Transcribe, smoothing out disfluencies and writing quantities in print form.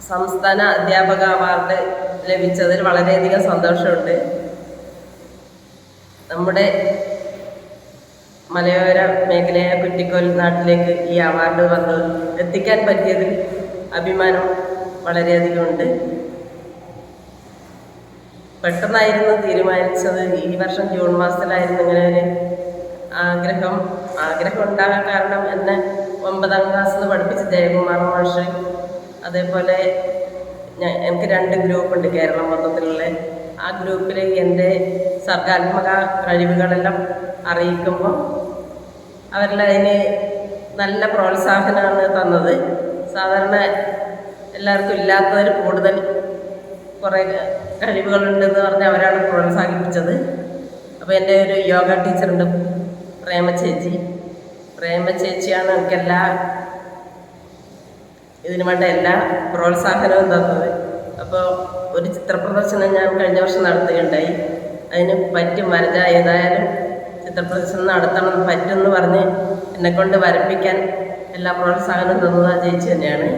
സംസ്ഥാന അധ്യാപക അവാർഡ് ലഭിച്ചതിൽ വളരെയധികം സന്തോഷമുണ്ട്. നമ്മുടെ മലയോര മേഖലയായ കുറ്റിക്കോൽ നാട്ടിലേക്ക് ഈ അവാർഡ് വന്ന് എത്തിക്കാൻ പറ്റിയതിൽ അഭിമാനം വളരെയധികം ഉണ്ട്. പെട്ടെന്നായിരുന്നു തീരുമാനിച്ചത്. ഈ വർഷം ജൂൺ മാസത്തിലായിരുന്നു ഇങ്ങനെ ഒരു ആഗ്രഹം ഉണ്ടാകാൻ കാരണം എന്നെ 9ാം ക്ലാസ്സിൽ പഠിപ്പിച്ച ജയകുമാർ മാഷ്, അതേപോലെ എനിക്ക് 2 ഗ്രൂപ്പുണ്ട് കേരളം മൊത്തത്തിലുള്ള. ആ ഗ്രൂപ്പിൽ എൻ്റെ സർഗാത്മക കഴിവുകളെല്ലാം അറിയിക്കുമ്പോൾ അവരെല്ലാം അതിന് നല്ല പ്രോത്സാഹനമാണ് തന്നത്. സാധാരണ എല്ലാവർക്കും ഇല്ലാത്തവർ കൂടുതൽ കുറേ കഴിവുകളുണ്ടെന്ന് പറഞ്ഞ് അവരാണ് പ്രോത്സാഹിപ്പിച്ചത്. അപ്പോൾ എൻ്റെ ഒരു യോഗ ടീച്ചറുണ്ട്, പ്രേമ ചേച്ചിയാണ് എനിക്കെല്ലാ ഇതിനു വേണ്ട എല്ലാ പ്രോത്സാഹനവും തന്നത്. അപ്പോൾ ഒരു ചിത്രപ്രദർശനം ഞാൻ കഴിഞ്ഞ വർഷം നടത്തുകയുണ്ടായി. അതിന് പറ്റും വരച്ച ഏതായാലും ചിത്രപ്രദർശനം നടത്തണം പറ്റുമെന്ന് പറഞ്ഞ് എന്നെക്കൊണ്ട് വരപ്പിക്കാൻ എല്ലാ പ്രോത്സാഹനവും തന്നത് ആ ചേച്ചി തന്നെയാണ്.